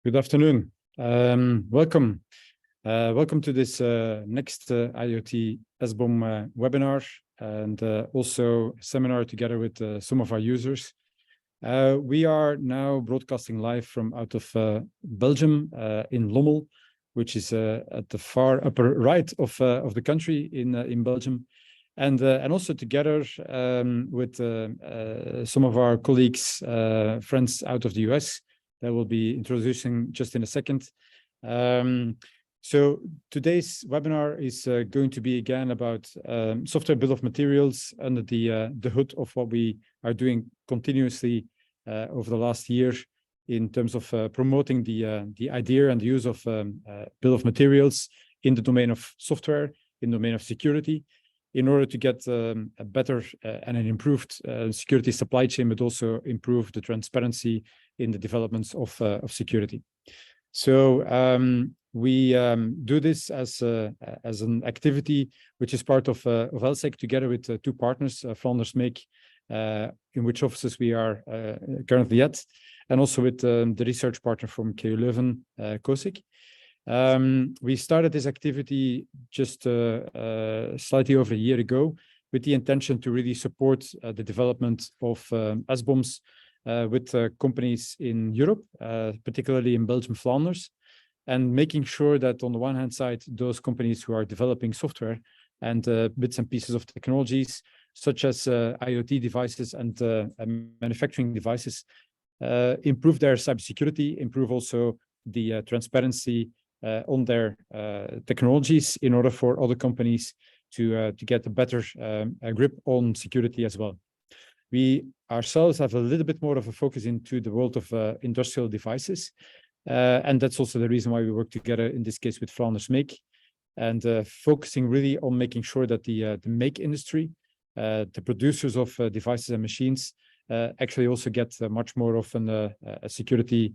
Good afternoon. Welcome. Welcome to this next IoT SBOM webinar and also seminar together with some of our users. We are now broadcasting live from out of Belgium in Lommel, which is at the far upper right of the country in Belgium. And also together with some of our colleagues, friends out of the US, that we'll be introducing just in a second. So today's webinar is going to be again about software bill of materials under the hood of what we are doing continuously over the last year in terms of promoting the idea and the use of bill of materials in the domain of software, in the domain of security, in order to get a better and an improved security supply chain, but also improve the transparency in the developments of security. So we do this as an activity which is part of LSEC together with two partners, Flanders Make, in which offices we are currently at, and also with the research partner from KU Leuven, COSIC. We started this activity just slightly over a year ago with the intention to really support the development of SBOMs with companies in Europe, particularly in Belgium, Flanders, and making sure that on the one hand side, those companies who are developing software and bits and pieces of technologies, such as IoT devices and manufacturing devices, improve their cybersecurity, improve also the transparency on their technologies in order for other companies to get a better grip on security as well. We ourselves have a little bit more of a focus into the world of industrial devices. And that's also the reason why we work together in this case with Flanders Make, and focusing really on making sure that the make industry, the producers of devices and machines, actually also get much more of a security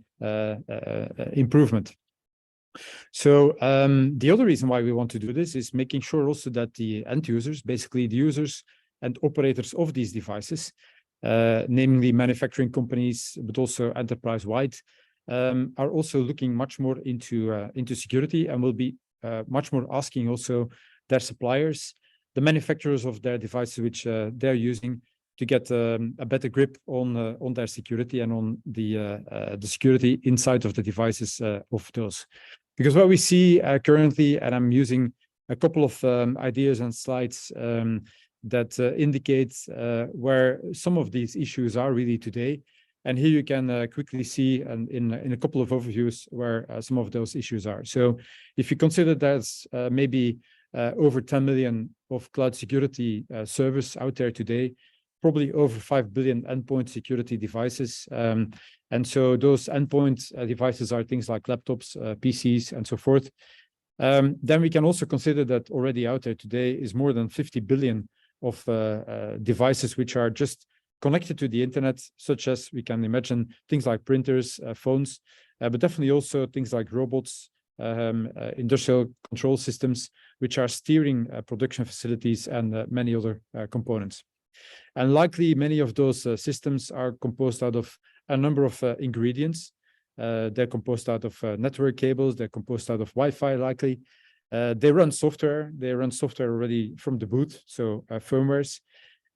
improvement. So the other reason why we want to do this is making sure also that the end users, basically the users and operators of these devices, namely manufacturing companies, but also enterprise-wide, are also looking much more into security and will be much more asking also their suppliers, the manufacturers of their devices which they're using, to get a better grip on their security and on the security inside of the devices of those. Because what we see currently, and I'm using a couple of ideas and slides that indicate where some of these issues are really today. And here you can quickly see in a couple of overviews where some of those issues are. So if you consider there's maybe over 10 million of cloud security servers out there today, probably over 5 billion endpoint security devices. And so those endpoint devices are things like laptops, PCs, and so forth. Then we can also consider that already out there today is more than 50 billion of devices which are just connected to the internet, such as we can imagine things like printers, phones, but definitely also things like robots, industrial control systems, which are steering production facilities and many other components. And likely many of those systems are composed out of a number of ingredients. They're composed out of network cables, they're composed out of Wi-Fi likely. They run software already from the boot, so firmwares.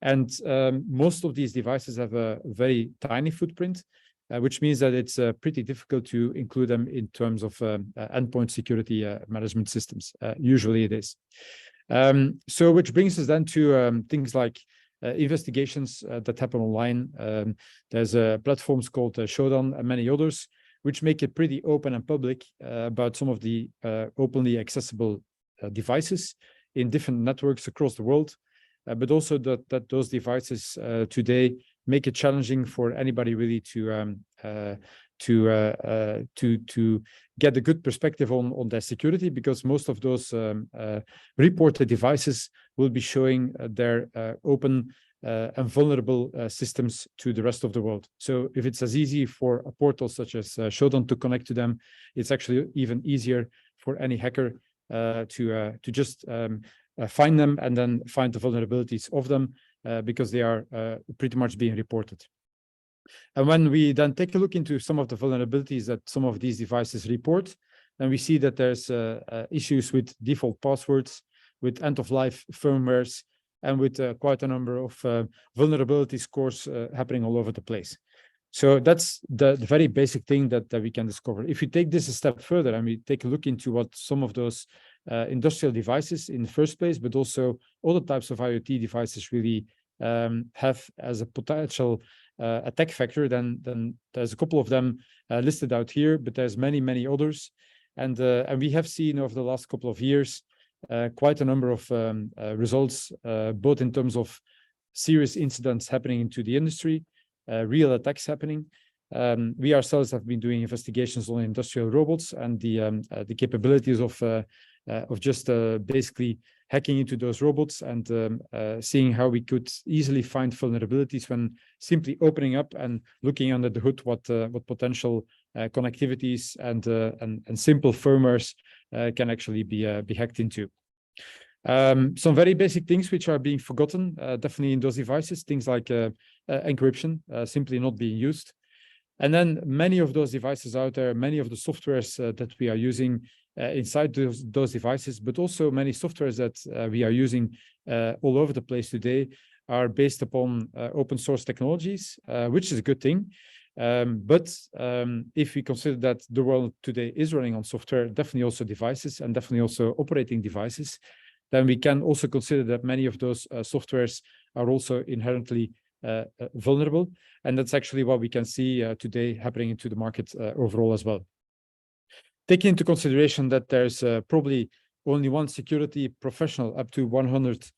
And most of these devices have a very tiny footprint, which means that it's pretty difficult to include them in terms of endpoint security management systems. Usually it is. So which brings us then to things like investigations that happen online. There's platforms called Shodan and many others, which make it pretty open and public about some of the openly accessible devices in different networks across the world. But also that those devices today make it challenging for anybody really to get a good perspective on their security, because most of those reported devices will be showing their open and vulnerable systems to the rest of the world. So if it's as easy for a portal such as Shodan to connect to them, it's actually even easier for any hacker to just find them and then find the vulnerabilities of them because they are pretty much being reported. And when we then take a look into some of the vulnerabilities that some of these devices report, then we see that there's issues with default passwords, with end-of-life firmwares, and with quite a number of vulnerability scores happening all over the place. So that's the very basic thing that we can discover. If we take this a step further and we take a look into what some of those industrial devices in the first place, but also other types of IoT devices really have as a potential attack factor, then there's a couple of them listed out here, but there's many others. And we have seen over the last couple of years quite a number of results, both in terms of serious incidents happening into the industry, real attacks happening. We ourselves have been doing investigations on industrial robots and the capabilities of just basically hacking into those robots and seeing how we could easily find vulnerabilities when simply opening up and looking under the hood what potential connectivities and simple firmwares can actually be hacked into. Some very basic things which are being forgotten, definitely in those devices, things like encryption, simply not being used. And then many of those devices out there, many of the softwares that we are using inside those devices, but also many softwares that we are using all over the place today are based upon open source technologies, which is a good thing. But if we consider that the world today is running on software, definitely also devices and definitely also operating devices, then we can also consider that many of those softwares are also inherently vulnerable. And that's actually what we can see today happening into the market overall as well. Taking into consideration that there's probably only one security professional up to 100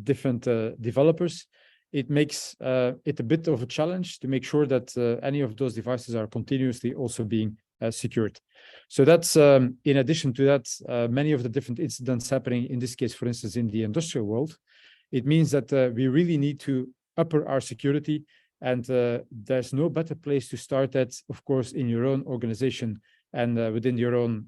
different developers, it makes it a bit of a challenge to make sure that any of those devices are continuously also being secured. So that's in addition to that, many of the different incidents happening in this case, for instance, in the industrial world, it means that we really need to upper our security. And there's no better place to start that, of course, in your own organization and within your own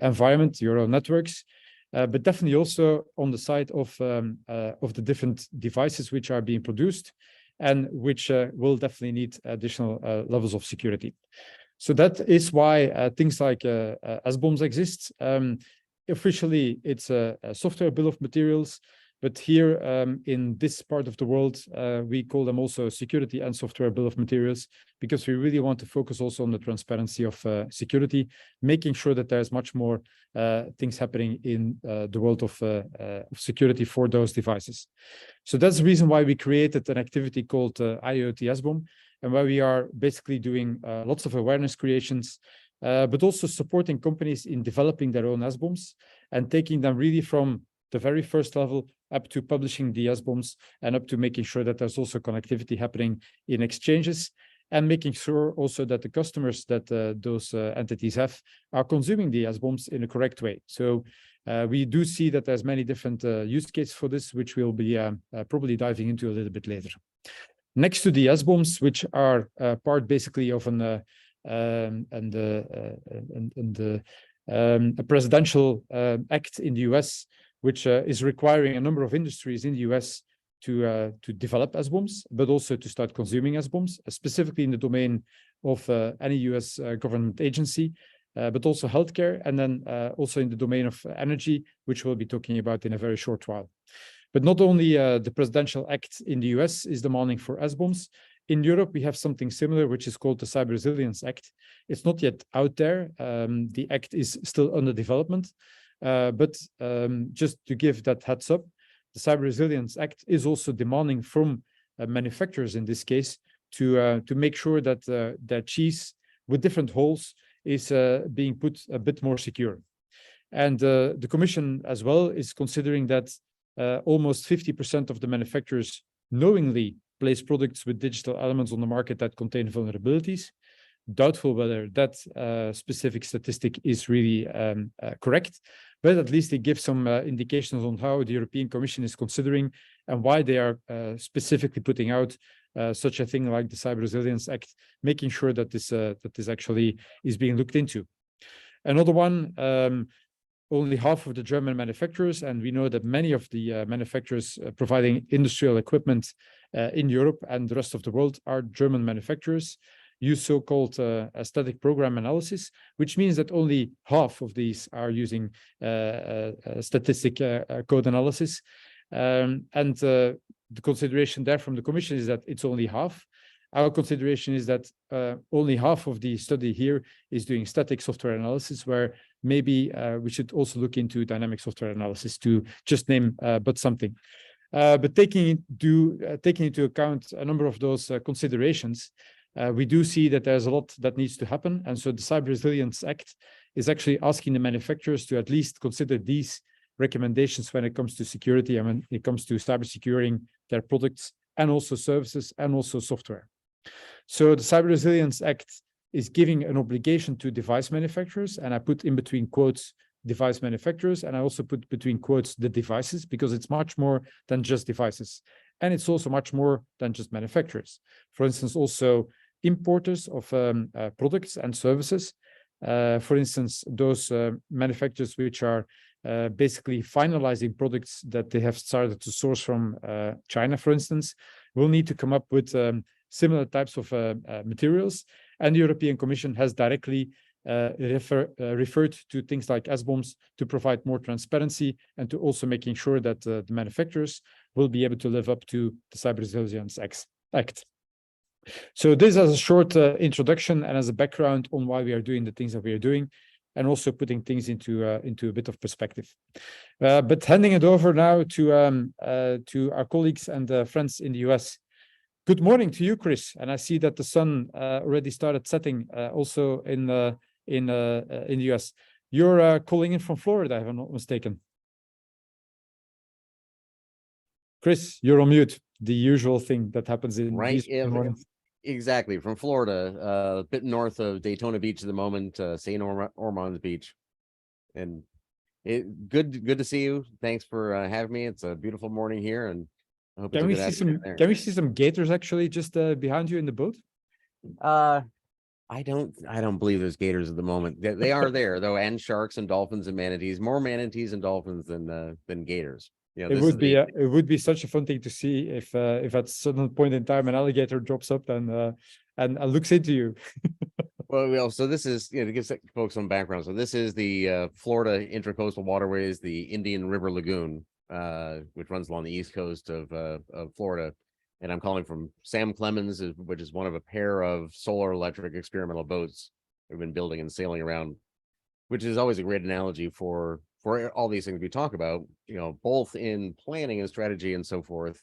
environment, your own networks, but definitely also on the side of the different devices which are being produced and which will definitely need additional levels of security. So that is why things like SBOMs exist. Officially, it's a software bill of materials, but here in this part of the world, we call them also security and software bill of materials, because we really want to focus also on the transparency of security, making sure that there's much more things happening in the world of security for those devices. So that's the reason why we created an activity called IoT SBOM, and where we are basically doing lots of awareness creations, but also supporting companies in developing their own SBOMs and taking them really from the very first level up to publishing the SBOMs and up to making sure that there's also connectivity happening in exchanges, and making sure also that the customers that those entities have are consuming the SBOMs in a correct way. So we do see that there's many different use cases for this, which we'll be probably diving into a little bit later. Next to the SBOMs, which are part basically of a presidential act in the US, which is requiring a number of industries in the US to develop SBOMs, but also to start consuming SBOMs, specifically in the domain of any US government agency, but also healthcare, and then also in the domain of energy, which we'll be talking about in a very short while. But not only the presidential act in the US is demanding for SBOMs. In Europe, we have something similar, which is called the Cyber Resilience Act. It's not yet out there. The act is still under development. But just to give that heads up, the Cyber Resilience Act is also demanding from manufacturers in this case to make sure that their cheese with different holes is being put a bit more secure. And the Commission as well is considering that almost 50% of the manufacturers knowingly place products with digital elements on the market that contain vulnerabilities. Doubtful whether that specific statistic is really correct, but at least it gives some indications on how the European Commission is considering and why they are specifically putting out such a thing like the Cyber Resilience Act, making sure that this actually is being looked into. Another one, only half of the German manufacturers, and we know that many of the manufacturers providing industrial equipment in Europe and the rest of the world are German manufacturers, use so-called static program analysis, which means that only half of these are using statistic code analysis. The consideration there from the Commission is that it's only half. Our consideration is that only half of the study here is doing static software analysis, where maybe we should also look into dynamic software analysis, to just name but something. But taking into account a number of those considerations, we do see that there's a lot that needs to happen. And so the Cyber Resilience Act is actually asking the manufacturers to at least consider these recommendations when it comes to security and when it comes to cyber securing their products and also services and also software. So the Cyber Resilience Act is giving an obligation to device manufacturers, and I put in between quotes device manufacturers, and I also put between quotes the devices, because it's much more than just devices. And it's also much more than just manufacturers. For instance, also importers of products and services. For instance, those manufacturers which are basically finalizing products that they have started to source from China, for instance, will need to come up with similar types of materials. And the European Commission has directly referred to things like SBOMs to provide more transparency and to also making sure that the manufacturers will be able to live up to the Cyber Resilience Act. So this as a short introduction and as a background on why we are doing the things that we are doing, and also putting things into a bit of perspective. But handing it over now to our colleagues and friends in the US. Good morning to you, Chris. And I see that the sun already started setting also in the US. You're calling in from Florida, if I'm not mistaken. Chris, you're on mute. The usual thing that happens in right. Exactly, from Florida, a bit north of Daytona Beach at the moment, St. Ormond's Beach, and good to see you. Thanks for having me. It's a beautiful morning here, and I hope can we see some gators actually just behind you in the boat? I don't believe there's gators at the moment. They are there though, and sharks and dolphins and manatees. More manatees and dolphins than gators. You know, it would be such a fun thing to see if at some point in time an alligator drops up and looks into you. Well, so this is, to give folks some background. So this is the Florida Intracoastal Waterways, the Indian River Lagoon, which runs along the east coast of Florida. And I'm calling from Sam Clemens, which is one of a pair of solar electric experimental boats we've been building and sailing around, which is always a great analogy for all these things we talk about, both in planning and strategy and so forth,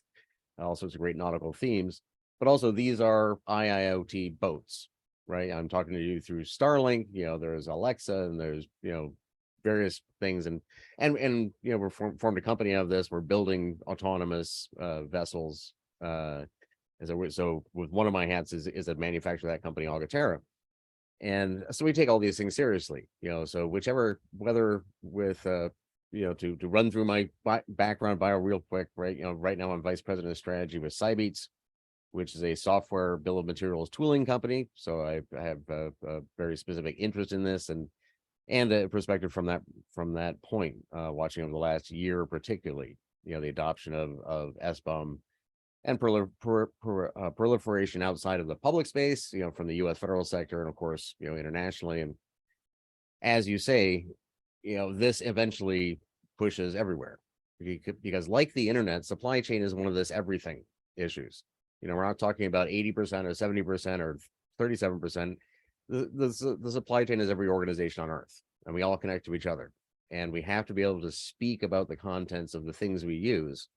all sorts of great nautical themes, but also these are IIoT boats, right? I'm talking to you through Starlink, there's Alexa and there's, various things. And we're formed a company out of this. We're building autonomous vessels. So with one of my hats is a manufacturer of that company, Algaterra. And so we take all these things seriously, so whether with, to run through my background bio real quick, right? Right now I'm vice president of strategy with Cybeats, which is a software bill of materials tooling company. So I have a very specific interest in this and a perspective from that point, watching over the last year, particularly, the adoption of SBOM and proliferation outside of the public space, from the U.S. federal sector and of course, internationally. And as you say, this eventually pushes everywhere because like the internet, supply chain is one of this everything issues. We're not talking about 80% or 70% or 37%. The supply chain is every organization on earth, and we all connect to each other. And we have to be able to speak about the contents of the things we use,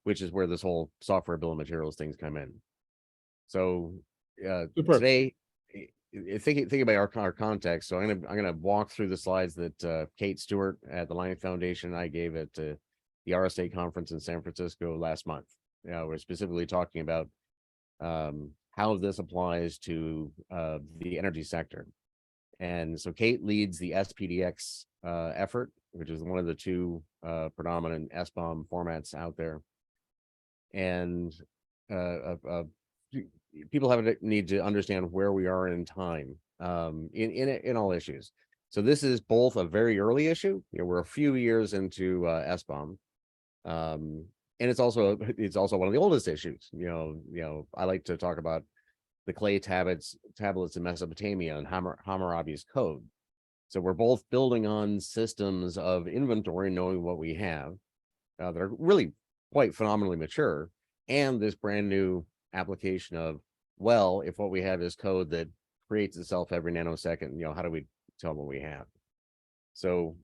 which is where this whole software bill of materials things come in. So today, thinking about our context, so I'm gonna walk through the slides that Kate Stewart at the Lion Foundation I gave at the RSA conference in San Francisco last month. We're specifically talking about how this applies to the energy sector. And so Kate leads the SPDX effort, which is one of the two predominant SBOM formats out there. And people need to understand where we are in time in all issues. So this is both a very early issue. We're a few years into SBOM. And it's also one of the oldest issues. I like to talk about the clay tablets in Mesopotamia and Hammurabi's code. So we're both building on systems of inventory, knowing what we have that are really quite phenomenally mature, and this brand new application of, well, if what we have is code that creates itself every nanosecond, how do we tell what we have? So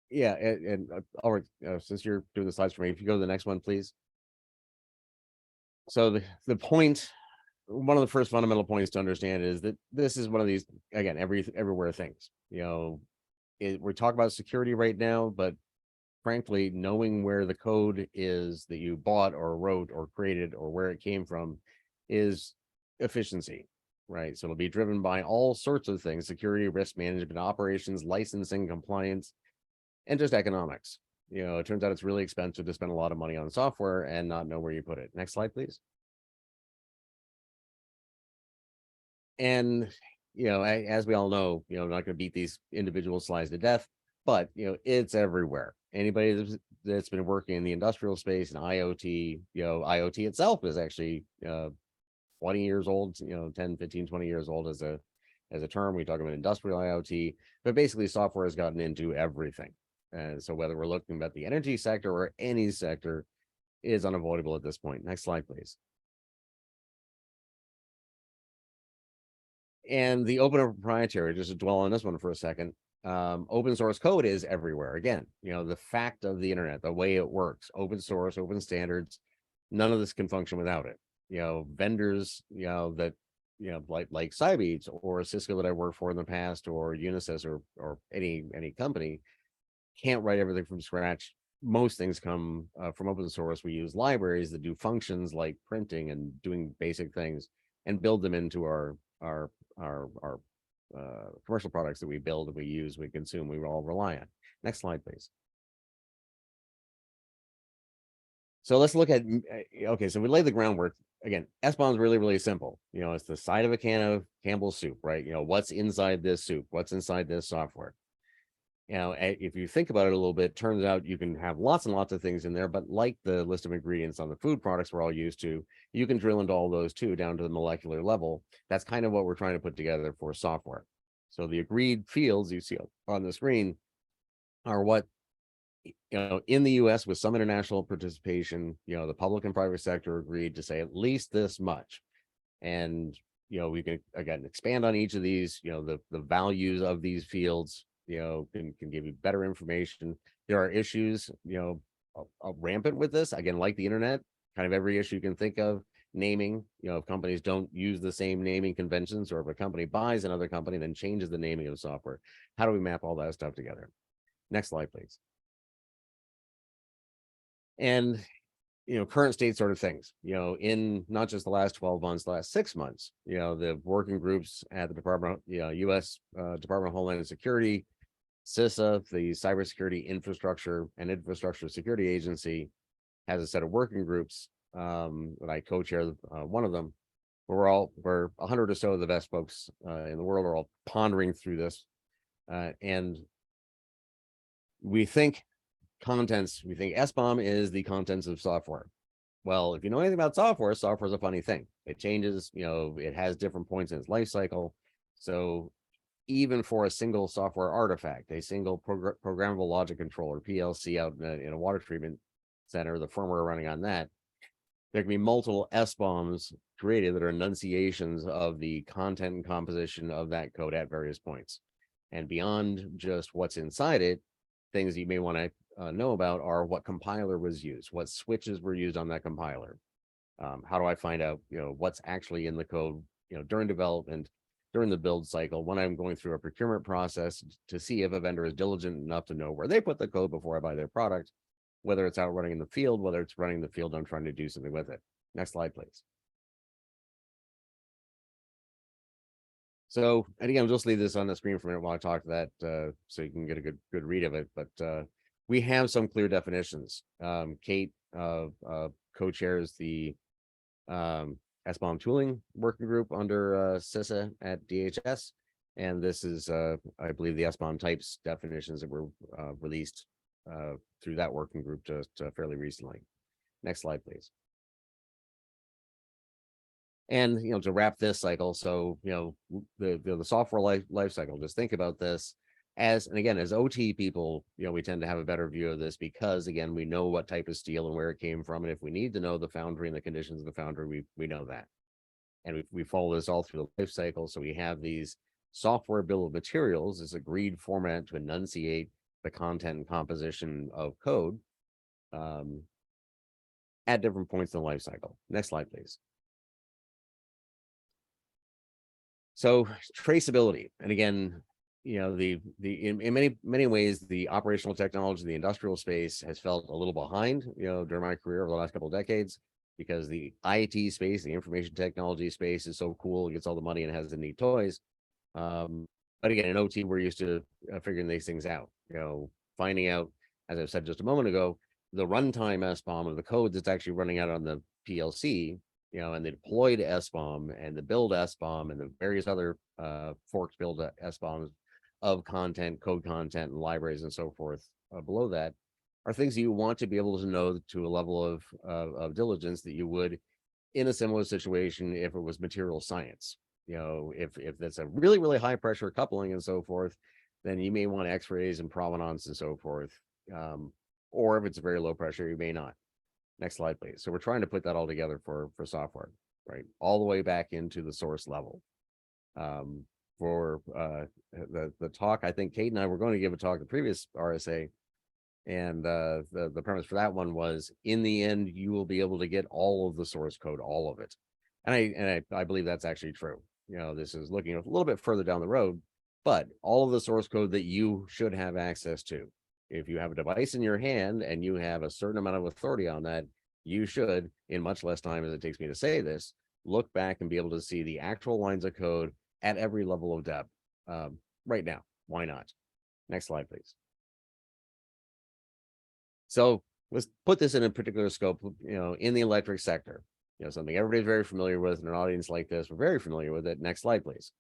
yeah, and all right, since you're doing the slides for me, if you go to the next one, please. So the point, one of the first fundamental points to understand is that this is one of these, again, everywhere things. We talk about security right now, but frankly, knowing where the code is that you bought or wrote or created or where it came from is efficiency, right? So it'll be driven by all sorts of things: security, risk management, operations, licensing, compliance, and just economics. It turns out it's really expensive to spend a lot of money on software and not know where you put it. Next slide, please. And, as we all know, I'm not going to beat these individual slides to death, but, it's everywhere. Anybody that's been working in the industrial space and IoT, IoT itself is actually 20 years old, 10, 15, 20 years old as a term. We talk about industrial IoT, but basically software has gotten into everything. And so whether we're looking at the energy sector or any sector is unavoidable at this point. Next slide, please. And the open and proprietary, just to dwell on this one for a second, open source code is everywhere. Again, the fact of the internet, the way it works, open source, open standards, none of this can function without it. Vendors, that, like Cybeats or Cisco that I worked for in the past, or Unisys or any company, can't write everything from scratch. Most things come from open source. We use libraries that do functions like printing and doing basic things, and build them into our commercial products that we build, we use, we consume, we all rely on. Next slide, please. So let's look at, okay, so we lay the groundwork. Again, SBOM is really, really simple. It's the side of a can of Campbell's soup, right? What's inside this soup? What's inside this software? If you think about it a little bit, turns out you can have lots and lots of things in there, but like the list of ingredients on the food products we're all used to, you can drill into all those too, down to the molecular level. That's kind of what we're trying to put together for software. So the agreed fields you see on the screen are what, in the US with some international participation, the public and private sector agreed to say at least this much. And, we can, again, expand on each of these, the values of these fields, can give you better information. There are issues, rampant with this. Again, like the internet, kind of every issue you can think of. Naming, if companies don't use the same naming conventions, or if a company buys another company, then changes the naming of software. How do we map all that stuff together? Next slide, please. And, current state sort of things, in not just the last 12 months, the last 6 months, the working groups at the Department, U.S. Department of Homeland Security, CISA, the Cybersecurity Infrastructure Security Agency, has a set of working groups that I co-chair one of them, where we're 100 or so of the best folks in the world are all pondering through this, and we think SBOM is the contents of software. Well, if you know anything about software, software is a funny thing. It changes, it has different points in its life cycle. So even for a single software artifact, a single programmable logic controller, PLC, out in a water treatment center, the firmware running on that, there can be multiple SBOMs created that are enunciations of the content and composition of that code at various points. And beyond just what's inside it, things you may want to know about are what compiler was used, what switches were used on that compiler. How do I find out, what's actually in the code, during development, during the build cycle, when I'm going through a procurement process, to see if a vendor is diligent enough to know where they put the code before I buy their product, whether it's out running in the field, whether it's running in the field, I'm trying to do something with it. Next slide, please. So, and again, I'll just leave this on the screen for a minute while I talk to that, so you can get a good read of it. But we have some clear definitions. Kate co-chairs the SBOM tooling working group under CISA at DHS, And this is, I believe, the SBOM types definitions that were released through that working group just fairly recently. Next slide, please. And to wrap this cycle, so the software life cycle. Just think about this as, and again, as OT people, we tend to have a better view of this because again, we know what type of steel and where it came from, and if we need to know the foundry and the conditions of the foundry, we know that, and we follow this all through the life cycle. So we have these software bill of materials, this agreed format to enunciate the content and composition of code at different points in the life cycle. Next slide, please. So traceability, and again, in many ways, the operational technology, the industrial space has felt a little behind, during my career over the last couple of decades, because the IT space, the information technology space is so cool, it gets all the money and has the neat toys. But again, in OT, we're used to figuring these things out, finding out, as I said just a moment ago, the runtime SBOM of the code that's actually running out on the PLC, and the deployed SBOM and the build SBOM and the various other forked build SBOMs of content, code content, and libraries and so forth below that are things that you want to be able to know to a level of diligence that you would in a similar situation if it was material science. If that's a really, really high pressure coupling and so forth, then you may want X-rays and provenance and so forth. Or if it's very low pressure, you may not. Next slide, please. So we're trying to put that all together for software, right? All the way back into the source level. For the talk, I think Kate and I were going to give a talk the previous RSA, and the premise for that one was, in the end, you will be able to get all of the source code, all of it. And I believe that's actually true. This is looking a little bit further down the road, but all of the source code that you should have access to. If you have a device in your hand and you have a certain amount of authority on that, you should, in much less time as it takes me to say this, look back and be able to see the actual lines of code at every level of depth right now. Why not? Next slide, please. So let's put this in a particular scope, in the electric sector, something everybody's very familiar with in an audience like this. We're very familiar with it. Next slide, please.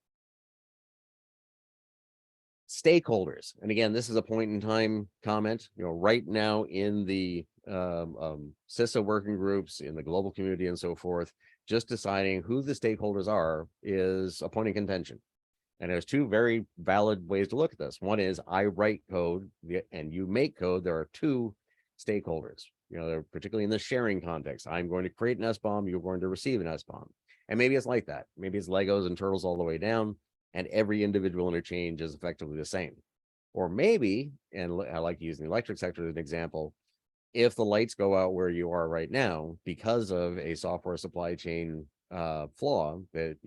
Stakeholders, and again, this is a point in time comment. Right now in the CISA working groups, in the global community, and so forth, just deciding who the stakeholders are is a point of contention. And there's two very valid ways to look at this. One is I write code and you make code. There are two stakeholders. They're particularly in the sharing context. I'm going to create an SBOM. You're going to receive an SBOM, and maybe it's like that. Maybe it's Legos and turtles all the way down, and every individual interchange is effectively the same. Or maybe, and I like using the electric sector as an example, if the lights go out where you are right now because of a software supply chain flaw, that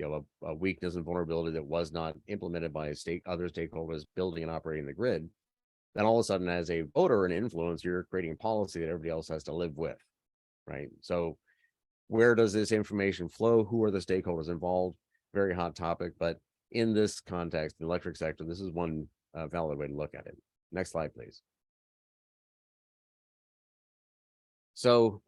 a weakness and vulnerability that was not implemented by other stakeholders building and operating the grid, then all of a sudden, as a voter and influencer, you're creating a policy that everybody else has to live with, right? So where does this information flow? Who are the stakeholders involved? Very hot topic, but in this context, the electric sector, this is one valid way to look at it. Next slide, please. So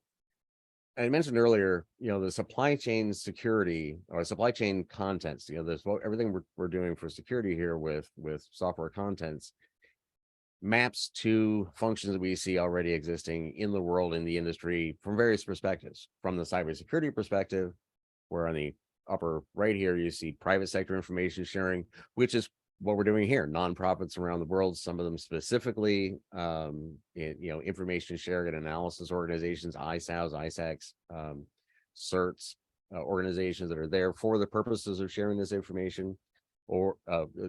I mentioned earlier, the supply chain security or supply chain contents, there's everything we're doing for security here with software contents maps to functions that we see already existing in the world, in the industry, from various perspectives. From the cybersecurity perspective, where on the upper right here, you see private sector information sharing, which is what we're doing here. Nonprofits around the world, some of them specifically, information sharing and analysis organizations, ISAOs, ISACs, CERTs, organizations that are there for the purposes of sharing this information, or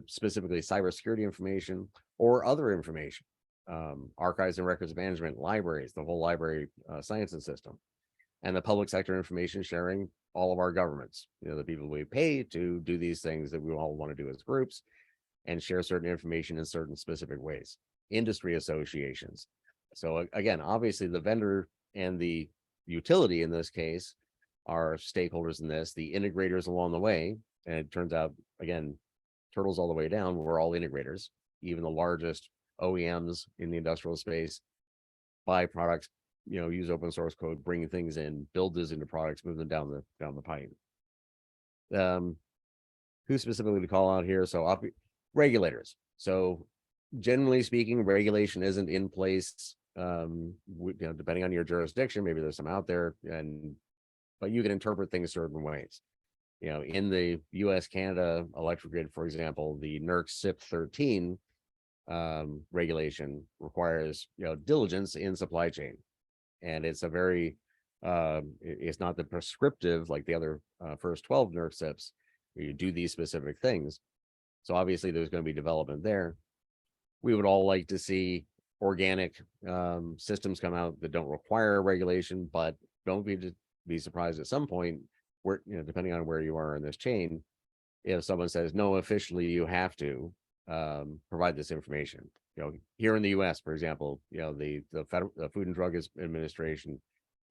specifically cybersecurity information or other information, archives and records management, libraries, the whole library sciences system, and the public sector information sharing, all of our governments, the people we pay to do these things that we all want to do as groups and share certain information in certain specific ways, industry associations. So again, obviously the vendor and the utility in this case are stakeholders in this, the integrators along the way. And it turns out, again, turtles all the way down, we're all integrators. Even the largest OEMs in the industrial space buy products, use open source code, bring things in, build this into products, move them down the pipe. Who specifically to call out here? So Regulators. So generally speaking, regulation isn't in place. Depending on your jurisdiction, maybe there's some out there, but you can interpret things certain ways. In the US Canada electric grid, for example, the NERC CIP 13 regulation requires diligence in supply chain, and it's a very it's not the prescriptive like the other first 12 NERC CIPs where you do these specific things. So obviously there's going to be development there. We would all like to see organic systems come out that don't require regulation, but don't be surprised at some point where, depending on where you are in this chain, if someone says, no, officially you have to provide this information. Here in the US, for example, the Food and Drug Administration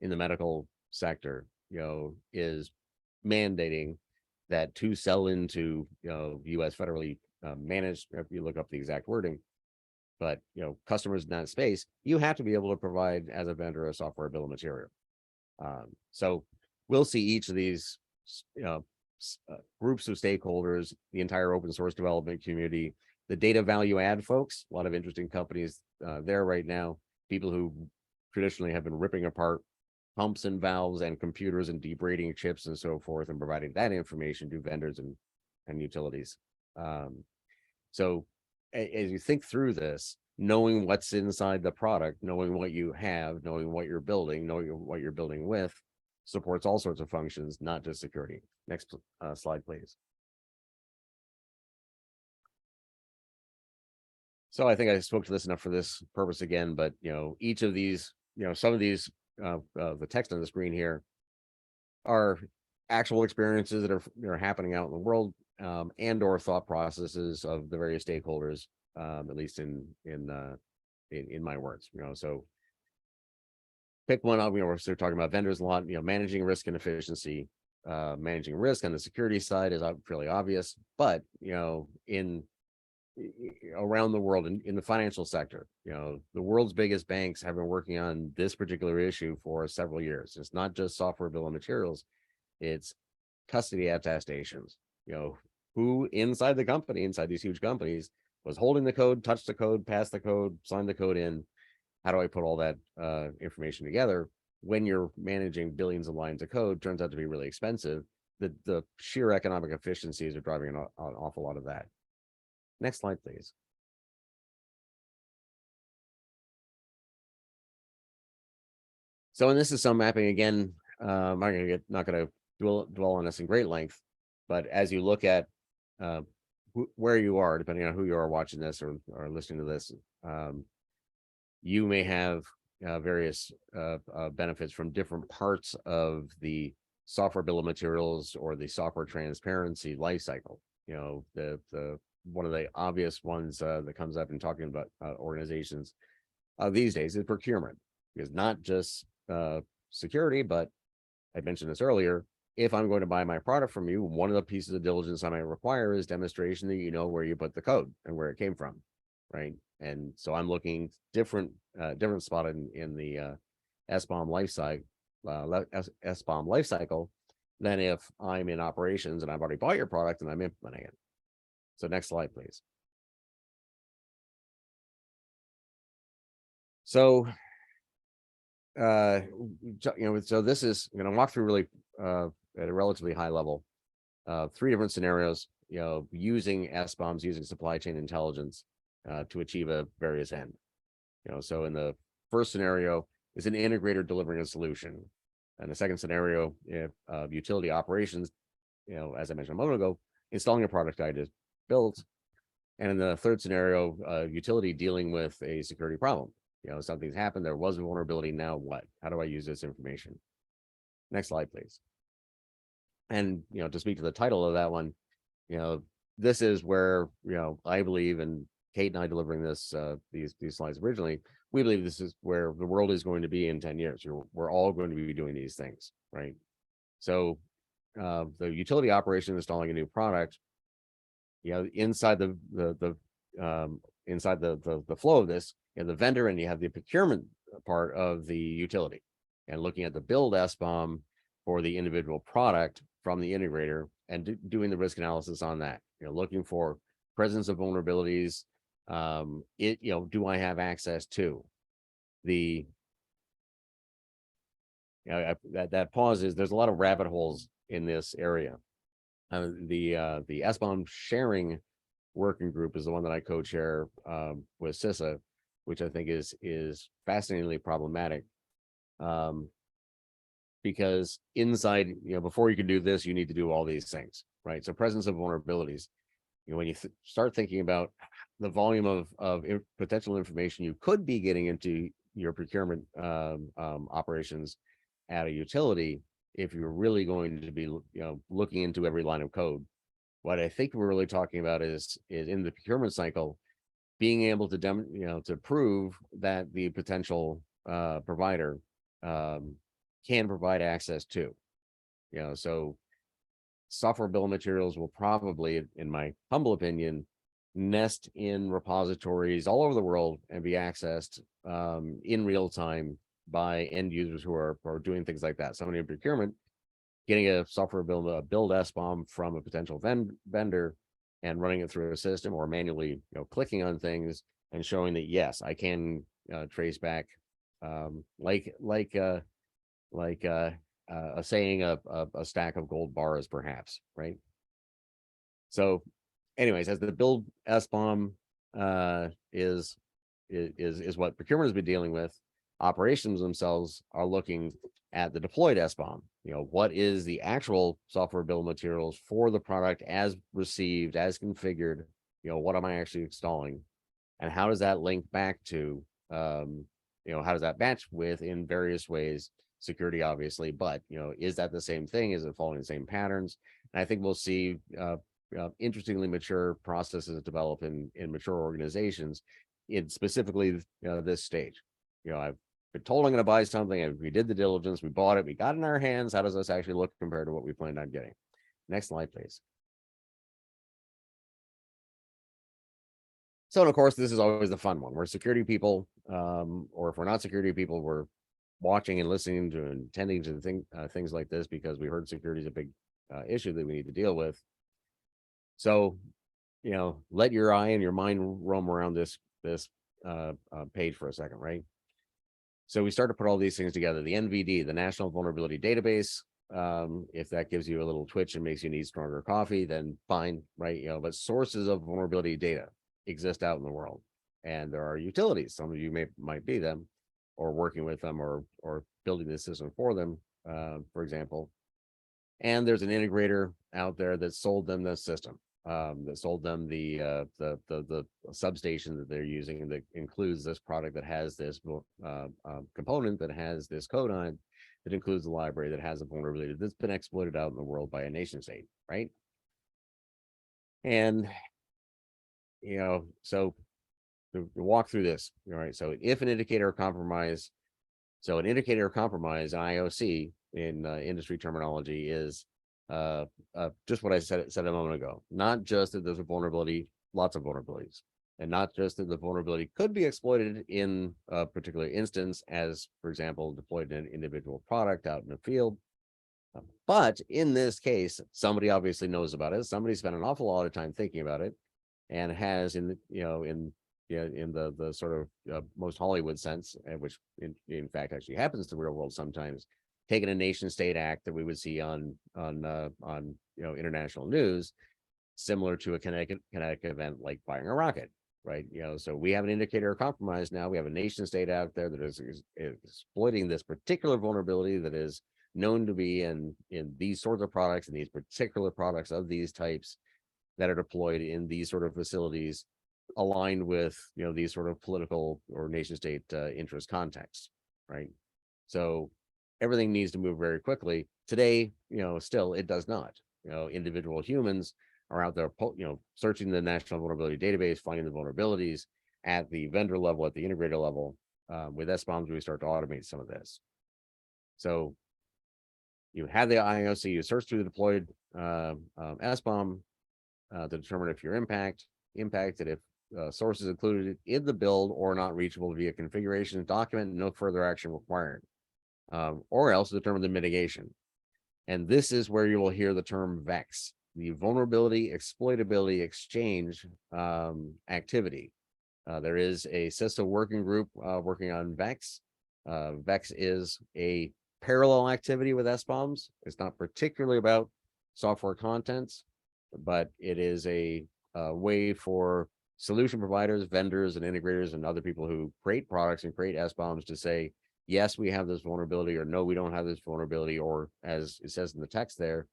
in the medical sector, is mandating that to sell into, US federally managed, if you look up the exact wording, but customers in that space, you have to be able to provide as a vendor a software bill of material. So we'll see each of these groups of stakeholders, the entire open source development community, the data value add folks, a lot of interesting companies there right now, people who traditionally have been ripping apart pumps and valves and computers and debrading chips and so forth, and providing that information to vendors and utilities. So as you think through this, knowing what's inside the product, knowing what you have, knowing what you're building, knowing what you're building with, supports all sorts of functions, not just security. Next slide, please. So I think I spoke to this enough for this purpose again, but each of these, some of these, the text on the screen here are actual experiences that are happening out in the world, and or thought processes of the various stakeholders, at least in my words. So pick one up. We're still talking about vendors a lot. Managing risk and efficiency. Managing risk on the security side is fairly obvious, but around the world in the financial sector, the world's biggest banks have been working on this particular issue for several years. It's not just software bill of materials, it's custody attestations. Who inside the company, inside these huge companies, was holding the code, touched the code, passed the code, signed the code in. How do I put all that information together? When you're managing billions of lines of code, turns out to be really expensive. The sheer economic efficiencies are driving an awful lot of that. Next slide, please. So, and this is some mapping again. I'm not going to dwell on this in great length, but as you look at where you are, depending on who you are watching this or listening to this, you may have various benefits from different parts of the software bill of materials or the software transparency lifecycle. The one of the obvious ones that comes up in talking about organizations these days is procurement, because not just security, but I mentioned this earlier. If I'm going to buy my product from you, one of the pieces of diligence I might require is demonstration that you know where you put the code and where it came from, right? And so I'm looking different spot in the SBOM lifecycle than if I'm in operations and I've already bought your product and I'm implementing it. So next slide, please. So, so this is going to walk through really at a relatively high level, 3 different scenarios, using SBOMs, using supply chain intelligence to achieve a various end. So in the first scenario is an integrator delivering a solution. And the second scenario, if utility operations, as I mentioned a moment ago, installing a product I just built. And in the third scenario, utility dealing with a security problem. Something's happened, there was a vulnerability, now what? How do I use this information? Next slide, please. And, to speak to the title of that one, this is where, I believe, and Kate and I delivering this, these slides originally, we believe this is where the world is going to be in 10 years. We're all going to be doing these things, right? So the utility operation installing a new product, inside the flow of this, the vendor, and you have the procurement part of the utility, and looking at the build SBOM for the individual product from the integrator and doing the risk analysis on that. Looking for presence of vulnerabilities, do I have access to the, that pause is, there's a lot of rabbit holes in this area. The SBOM sharing working group is the one that I co-chair with CISA, which I think is fascinatingly problematic. Because inside, before you can do this, you need to do all these things, right? So presence of vulnerabilities. When you start thinking about the volume of potential information you could be getting into your procurement operations at a utility, if you're really going to be looking into every line of code, what I think we're really talking about is in the procurement cycle, being able to to prove that the potential provider can provide access to, so software bill of materials will probably, in my humble opinion, nest in repositories all over the world and be accessed in real time by end users who are doing things like that. Somebody in procurement getting a software build SBOM from a potential vendor and running it through a system, or manually clicking on things and showing that yes, I can trace back like a saying a stack of gold bars, perhaps, right? So anyways, as the build SBOM is what procurement has been dealing with, operations themselves are looking at the deployed SBOM. What is the actual software bill of materials for the product as received, as configured? What am I actually installing, and how does that link back to how does that match with, in various ways, security, obviously, but is that the same thing? Is it following the same patterns? And I think we'll see interestingly mature processes develop in mature organizations in specifically this stage. I've been told I'm going to buy something, and we did the diligence, we bought it, we got it in our hands. How does this actually look compared to what we planned on getting? Next slide, please. So, and of course, this is always the fun one. We're security people, or if we're not security people, we're watching and listening to and attending to the things like this because we heard security is a big issue that we need to deal with. So, let your eye and your mind roam around this page for a second, right? So we start to put all these things together. The NVD, the National Vulnerability Database. If that gives you a little twitch and makes you need stronger coffee, then fine, right? But sources of vulnerability data exist out in the world, and there are utilities. Some of you might be them, or working with them, or building the system for them, for example. And there's an integrator out there that sold them the system, that sold them the substation that they're using, and that includes this product that has this component that has this code on it, that includes the library that has a vulnerability that's been exploited out in the world by a nation state, right? And so to walk through this, all right. So if an indicator of compromise, an IOC in industry terminology is just what I said a moment ago. Not just that there's a vulnerability, lots of vulnerabilities, and not just that the vulnerability could be exploited in a particular instance, as for example, deployed in an individual product out in the field. But in this case, somebody obviously knows about it. Somebody spent an awful lot of time thinking about it, and has in the sort of most Hollywood sense, which in fact actually happens to the real world sometimes, taken a nation state act that we would see on international news, similar to a kinetic event like firing a rocket, right? So we have an indicator of compromise now. We have a nation state out there that is exploiting this particular vulnerability that is known to be in these sorts of products, and these particular products of these types that are deployed in these sort of facilities, aligned with these sort of political or nation state interest contexts, right? So everything needs to move very quickly. Today, still it does not. Individual humans are out there, searching the National Vulnerability Database, finding the vulnerabilities at the vendor level, at the integrator level. With SBOMs, we start to automate some of this. So you have the IOC, you search through the deployed SBOM to determine if you're impacted, if sources included in the build or not reachable via configuration document, no further action required, or else determine the mitigation. And this is where you will hear the term VEX. the vulnerability exploitability exchange activity. There is a CISA working group working on VEX. VEX is a parallel activity with SBOMs. It's not particularly about software contents, but it is a way for solution providers, vendors, and integrators, and other people who create products and create SBOMs to say, yes, we have this vulnerability, or no, we don't have this vulnerability, or as it says in the text there,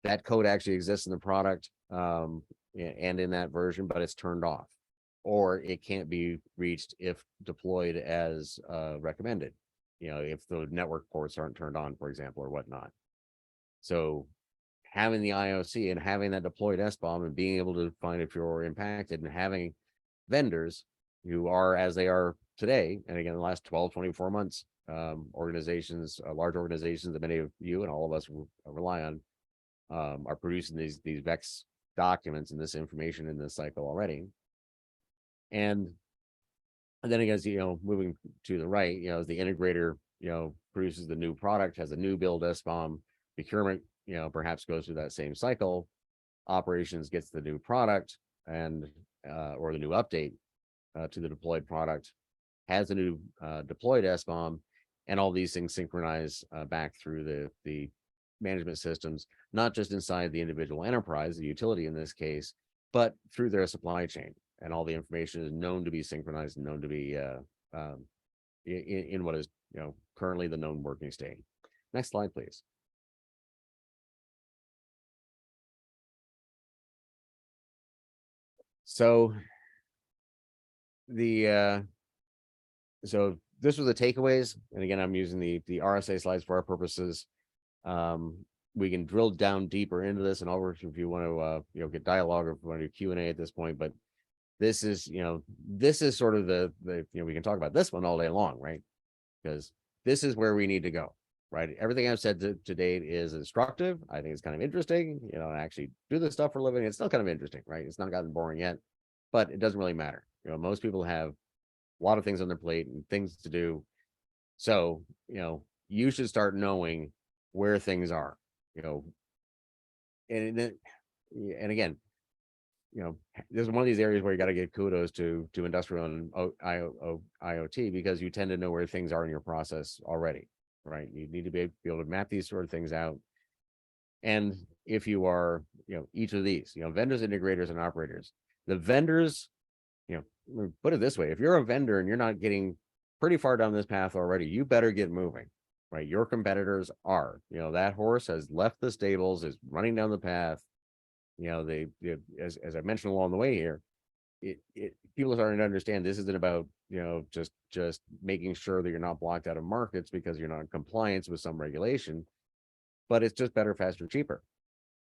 that code actually exists in the product and in that version, but it's turned off, or it can't be reached if deployed as recommended. If the network ports aren't turned on, for example, or whatnot. So having the IOC and having that deployed SBOM and being able to find if you're impacted, and having vendors who are as they are today, and again, the last 12, 24 months, organizations, large organizations that many of you and all of us rely on, are producing these VEX documents and this information in this cycle already. And then again, moving to the right, as the integrator, produces the new product, has a new build SBOM, procurement, perhaps goes through that same cycle, operations gets the new product and or the new update to the deployed product, has a new deployed SBOM, and all these things synchronize back through the management systems, not just inside the individual enterprise, the utility in this case, but through their supply chain. And all the information is known to be synchronized and known to be in what is currently the known working state. Next slide, please. So so this was the takeaways, and again, I'm using the RSA slides for our purposes. We can drill down deeper into this, and I'll work if you want to get dialogue or want to do Q&A at this point, but this is sort of the we can talk about this one all day long, right? Because this is where we need to go, right? Everything I've said to date is instructive. I think it's kind of interesting, I actually do this stuff for a living. It's still kind of interesting, right? It's not gotten boring yet, but it doesn't really matter. Most people have a lot of things on their plate and things to do. So, you should start knowing where things are, and then, and again, this is one of these areas where you got to give kudos to industrial and IoT, because you tend to know where things are in your process already, right? You need to be able to map these sort of things out. And if you are, each of these, vendors, integrators, and operators, the vendors, put it this way, if you're a vendor and you're not getting pretty far down this path already, you better get moving, right? Your competitors are, that horse has left the stables, is running down the path. They as I mentioned along the way here, people are starting to understand this isn't about just making sure that you're not blocked out of markets because you're not in compliance with some regulation, but it's just better, faster, cheaper,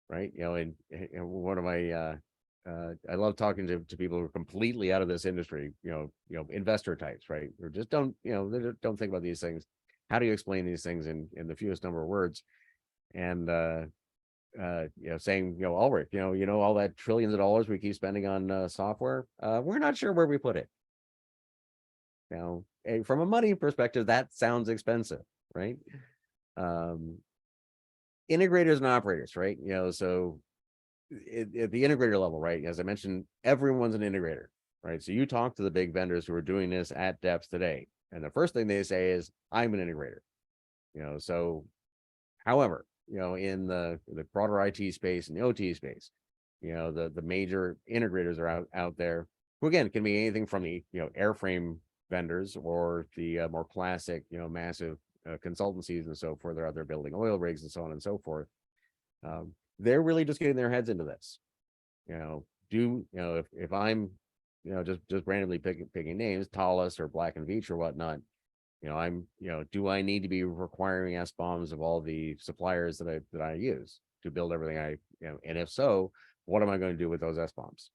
right? And one of my I love talking to people who are completely out of this industry, investor types, right? Or just don't they don't think about these things. How do you explain these things in the fewest number of words? And saying, Ulrich, all that trillions of dollars we keep spending on software, we're not sure where we put it. From a money perspective, that sounds expensive, right? Integrators and operators, right? So at the integrator level, right? As I mentioned, everyone's an integrator, right? So you talk to the big vendors who are doing this at depth today, and the first thing they say is, I'm an integrator. So, however, in the broader IT space and the OT space, the major integrators are out there, who again can be anything from the airframe vendors or the more classic massive consultancies and so forth. They're out there building oil rigs and so on and so forth. They're really just getting their heads into this. If I'm just randomly picking names, Thales or Black and Veatch or whatnot, do I need to be requiring SBOMs of all the suppliers that I use to build everything and if so, what am I going to do with those SBOMs,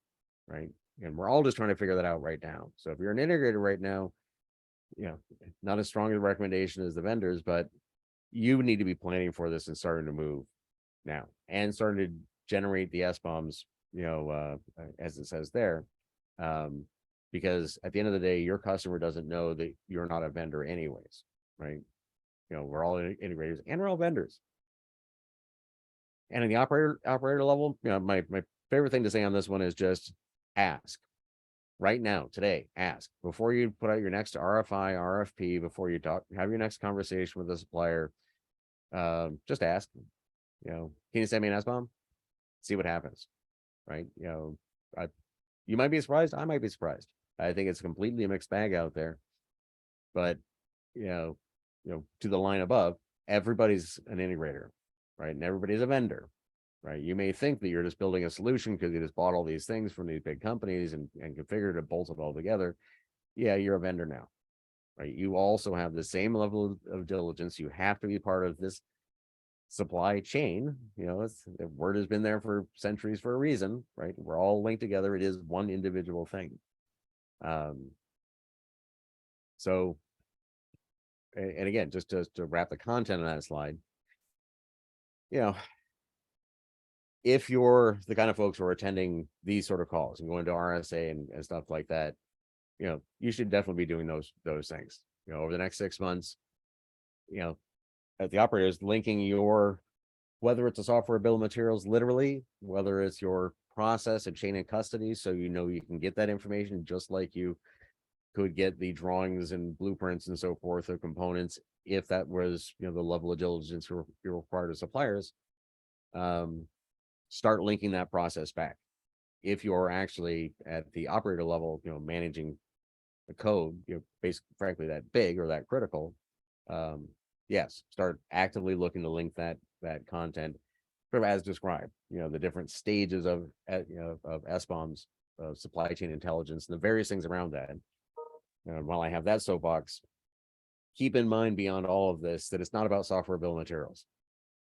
right? And we're all just trying to figure that out right now. So if you're an integrator right now, not as strong a recommendation as the vendors, but you need to be planning for this and starting to move now and starting to generate the SBOMs, as it says there. Because at the end of the day, your customer doesn't know that you're not a vendor anyways, right? We're all integrators and we're all vendors. And in the operator level, my favorite thing to say on this one is just ask. Right now, today, ask before you put out your next RFI, RFP, before you have your next conversation with the supplier. Just ask, can you send me an SBOM? See what happens, right? You might be surprised. I might be surprised. I think it's completely a mixed bag out there. But to the line above, everybody's an integrator, right? And everybody's a vendor, right? You may think that you're just building a solution because you just bought all these things from these big companies and configured it, bolted it all together. Yeah, you're a vendor now, right? You also have the same level of diligence. You have to be part of this supply chain. The word has been there for centuries for a reason, right? We're all linked together. It is one individual thing. So, and again, just to wrap the content on that slide, if you're the kind of folks who are attending these sort of calls and going to RSA and stuff like that, you should definitely be doing those things. Over the next 6 months, at the operators, linking whether it's a software bill of materials, literally, whether it's your process and chain of custody, so you can get that information just like you could get the drawings and blueprints and so forth of components, if that was the level of diligence you're required of suppliers. Start linking that process back. If you're actually at the operator level, managing the code, basically, frankly, that big or that critical, yes, start actively looking to link that content, sort of as described. The different stages of SBOMs, supply chain intelligence, and the various things around that. And while I have that soapbox, keep in mind beyond all of this that it's not about software bill of materials,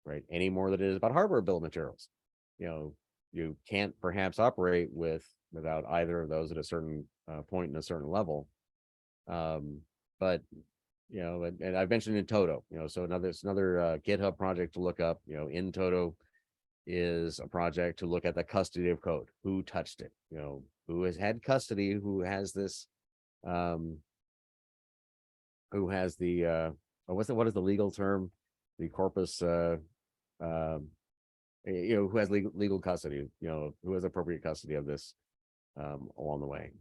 right? Any more than it is about hardware bill of materials. You can't perhaps operate without either of those at a certain point and a certain level. But and I've mentioned in Toto, so another GitHub project to look up. In Toto is a project to look at the custody of code. Who touched it? Who has had custody? Who has this? Who has the? What is the legal term? The corpus. Who has legal custody? Who has appropriate custody of this along the way.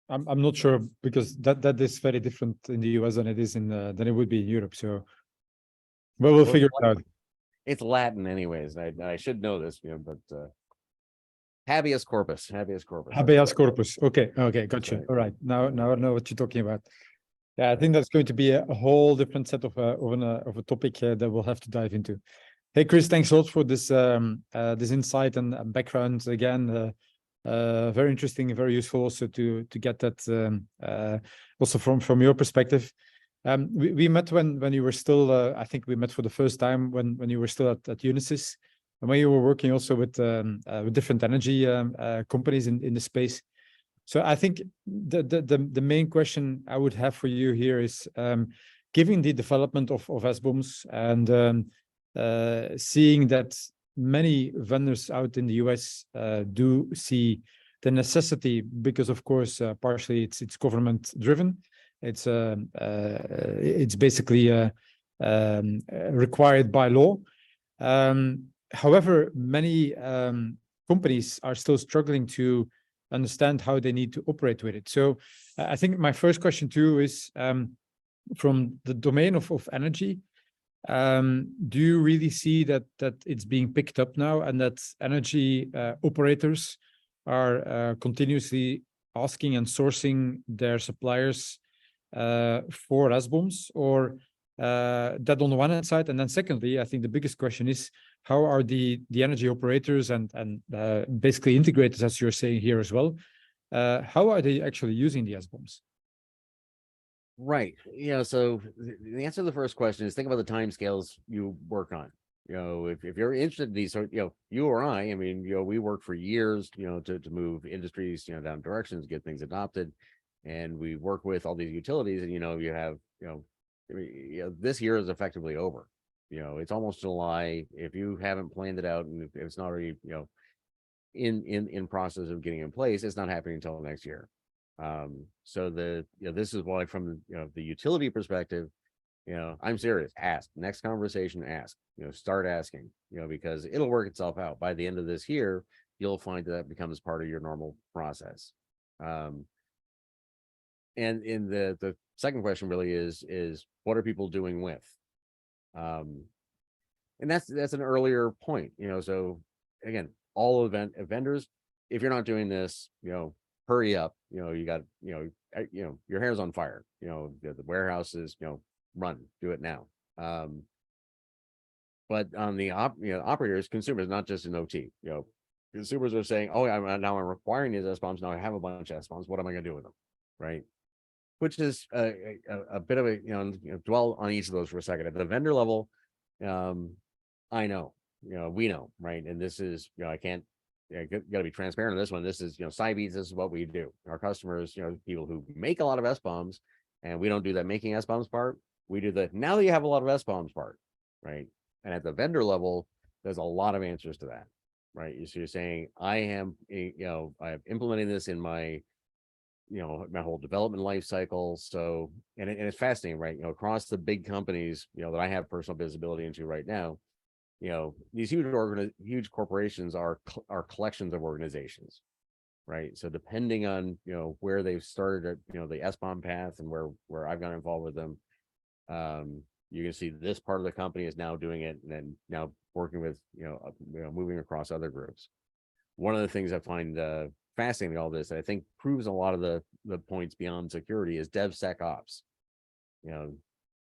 I'm not sure, because that is very different in the US than it is than it would be in Europe. So, but we'll figure it out. It's Latin, anyways. I should know this, but habeas corpus. Habeas corpus. Okay, gotcha. Right. All right, now I know what you're talking about. Yeah, I think that's going to be a whole different set of a topic that we'll have to dive into. Hey, Chris, thanks a lot for this this insight and background again. Very interesting and very useful also to get that also from your perspective. We met when you were still, I think we met for the first time when you were still at Unisys, and when you were working also with different energy companies in the space. So I think the main question I would have for you here is, given the development of SBOMs and seeing that many vendors out in the US do see the necessity, because of course partially it's government driven. It's basically required by law. However, many companies are still struggling to understand how they need to operate with it. So I think my first question to you is, from the domain of energy, do you really see that it's being picked up now, and that energy operators are continuously asking and sourcing their suppliers for SBOMs, or that on the one hand side? And then secondly, I think the biggest question is, how are the energy operators and basically integrators, as you're saying here as well, how are they actually using the SBOMs? Right. So the answer to the first question is, think about the timescales you work on. If you're interested in these, you or I mean, we work for years, to move industries, down directions, get things adopted. And we work with all these utilities, and, you have, this year is effectively over. It's almost July. If you haven't planned it out, and if it's not already, in process of getting in place, it's not happening until next year. So this is why, from the utility perspective, I'm serious. Ask. Next conversation, ask. Start asking, because it'll work itself out. By the end of this year, you'll find that becomes part of your normal process. And in the second question really is what are people doing with? And that's an earlier point, so again, all vendors, if you're not doing this, hurry up, you got, your hair's on fire, the warehouses, run, do it now. But on the operators, consumers, not just in OT, consumers are saying, oh, now I'm requiring these SBOMs. Now I have a bunch of SBOMs. What am I going to do with them? Right. Which is a bit of a, dwell on each of those for a second. At the vendor level, I know, we know, right? And this is, I can't, got to be transparent on this one. This is, Cybeats, this is what we do. Our customers, people who make a lot of SBOMs, and we don't do that making SBOMs part. We do the, now that you have a lot of SBOMs part, right? And at the vendor level, there's a lot of answers to that, right? So you're saying, I am, I'm implementing this in my, my whole development life cycle. So, and it's fascinating, right? Across the big companies, that I have personal visibility into right now, these huge corporations are collections of organizations, right? So depending on, where they've started at, the SBOM path and where I've got involved with them, you can see this part of the company is now doing it and then now working with, moving across other groups. One of the things I find fascinating all this, I think proves a lot of the points beyond security is DevSecOps.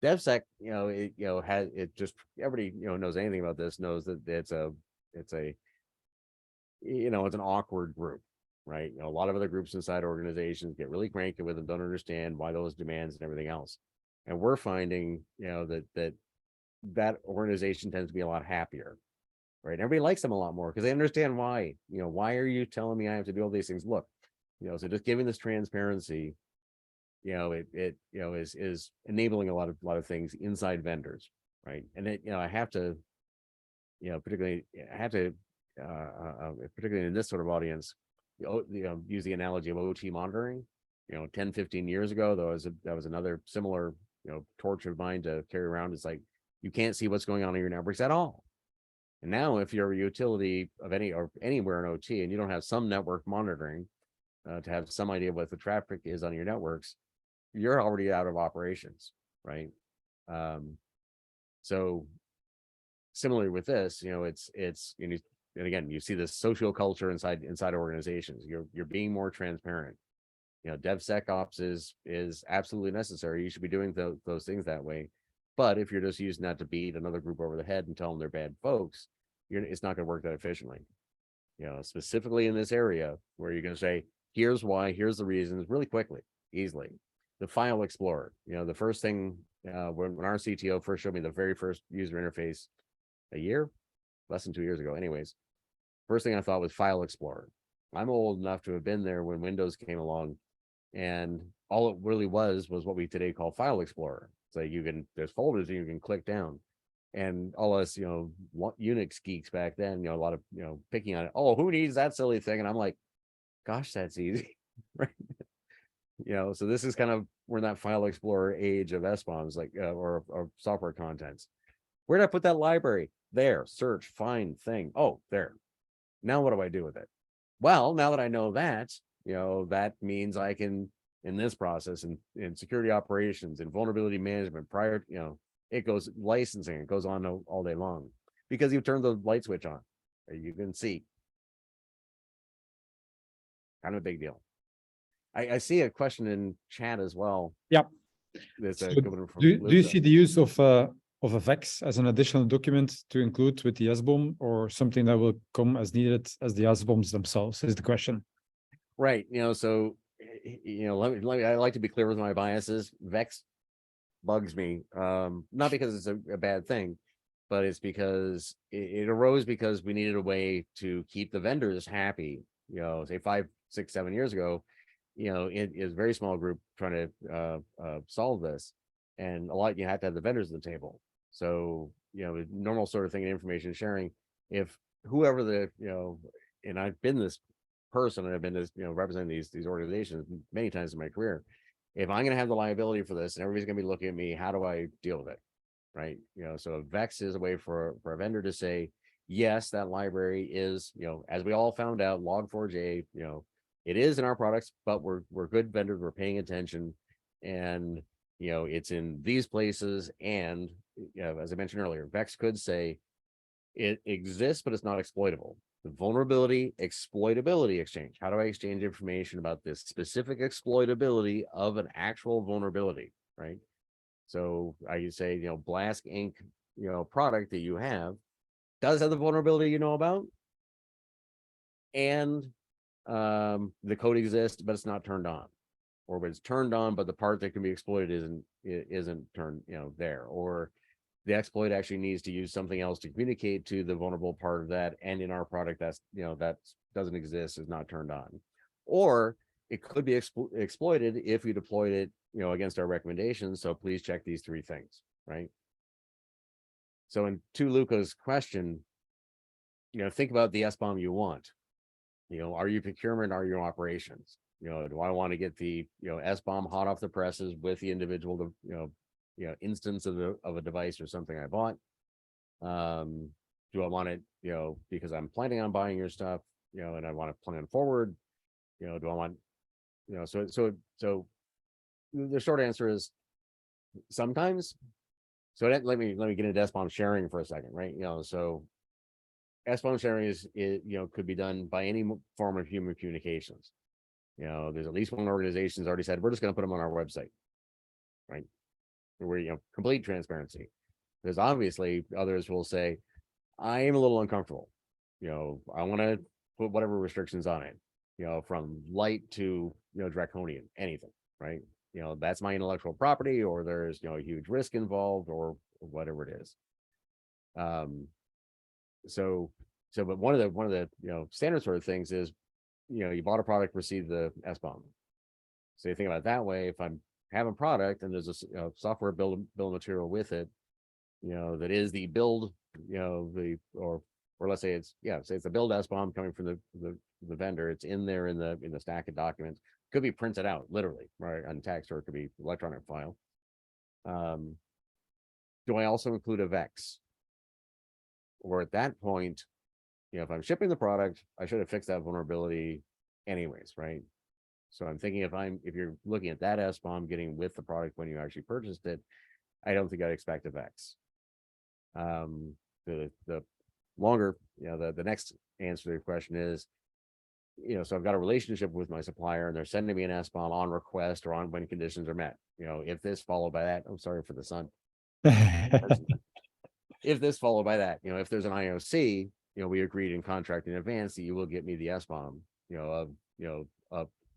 DevSec, has it just everybody knows anything about this knows that it's an awkward group, right? A lot of other groups inside organizations get really cranky with them, don't understand why those demands and everything else. And we're finding, that organization tends to be a lot happier, right? Everybody likes them a lot more because they understand why. Why are you telling me I have to do all these things? Look, so just giving this transparency, it is enabling a lot of things inside vendors, right? And I have to, particularly in this sort of audience, use the analogy of OT monitoring. 10, 15 years ago, that was another similar, torch of mine to carry around. It's like you can't see what's going on in your networks at all. And now, if you're a utility of anywhere in OT and you don't have some network monitoring to have some idea what the traffic is on your networks, you're already out of operations, right? So similarly with this, and again, you see this social culture inside organizations. You're being more transparent. DevSecOps is absolutely necessary. You should be doing those things that way. But if you're just using that to beat another group over the head and tell them they're bad folks, it's not going to work that efficiently. Specifically in this area where you're going to say, here's why, here's the reasons, really quickly, easily. The file explorer, the first thing when our CTO first showed me the very first user interface less than 2 years ago, anyways, first thing I thought was file explorer. I'm old enough to have been there when Windows came along, and all it really was what we today call file explorer. So there's folders and you can click down, and all us, Unix geeks back then, a lot of, picking on it. Oh, who needs that silly thing? And I'm like, gosh, that's easy, right? So this is kind of, we're in that file explorer age of SBOMs, like, or software contents. Where did I put that library? There, search, find, thing. Oh, there. Now what do I do with it? Well, now that I know that, that means I can, in this process, in security operations and vulnerability management, it goes licensing, it goes on all day long because you turn the light switch on. You can see. Kind of a big deal. I see a question in chat as well. Yep. So do you see the use of a VEX as an additional document to include with the SBOM, or something that will come as needed as the SBOMs themselves, is the question. Right. So, let me, I like to be clear with my biases. VEX bugs me, not because it's a bad thing, but it's because it arose because we needed a way to keep the vendors happy. Say 5, 6, 7 years ago, it is a very small group trying to solve this, and a lot you have to have the vendors at the table. So normal sort of thing in information sharing. If whoever and I've been this person, and I've been this representing these organizations many times in my career, if I'm going to have the liability for this and everybody's going to be looking at me, how do I deal with it? Right. So a VEX is a way for a vendor to say, yes, that library is, as we all found out, Log4j, it is in our products, but we're good vendors. We're paying attention, and, it's in these places. And, as I mentioned earlier, VEX could say it exists, but it's not exploitable. The vulnerability exploitability exchange. How do I exchange information about this specific exploitability of an actual vulnerability? Right. So I could say, Blask Inc., product that you have does have the vulnerability about, and the code exists, but it's not turned on, or it's turned on, but the part that can be exploited isn't turned, there, or the exploit actually needs to use something else to communicate to the vulnerable part of that, and in our product that doesn't exist, is not turned on, or it could be exploited if you deployed it, against our recommendations. So please check these three things, right? So, in to Luca's question, think about the SBOM you want. Are you procurement? Are you operations? Do I want to get the SBOM hot off the presses with the individual, instance of a device or something I bought? Do I want it, because I'm planning on buying your stuff, and I want to plan forward? Do I want, so the short answer is sometimes. So let me get into SBOM sharing for a second, right? So SBOM sharing is could be done by any form of human communications. There's at least one organization has already said, we're just going to put them on our website, right? Where, complete transparency. There's obviously others who will say, I am a little uncomfortable. I want to put whatever restrictions on it, from light to, draconian, anything, right? That's my intellectual property, or there's, a huge risk involved, or whatever it is. But one of the standard sort of things is, you bought a product, received the SBOM. So you think about it that way. If I'm have a product and there's a software build material with it, that is the build, or let's say it's the build SBOM coming from the vendor. It's in there in the stack of documents. Could be printed out literally, right, on text, or it could be electronic file. Do I also include a VEX? Or at that point, if I'm shipping the product, I should have fixed that vulnerability anyways, right? So I'm thinking if you're looking at that SBOM getting with the product when you actually purchased it, I don't think I'd expect a VEX. The longer, the next answer to your question is, so I've got a relationship with my supplier and they're sending me an SBOM on request or on when conditions are met. If this followed by that, I'm sorry for the sun. If this followed by that, if there's an IOC, we agreed in contract in advance that you will get me the SBOM, of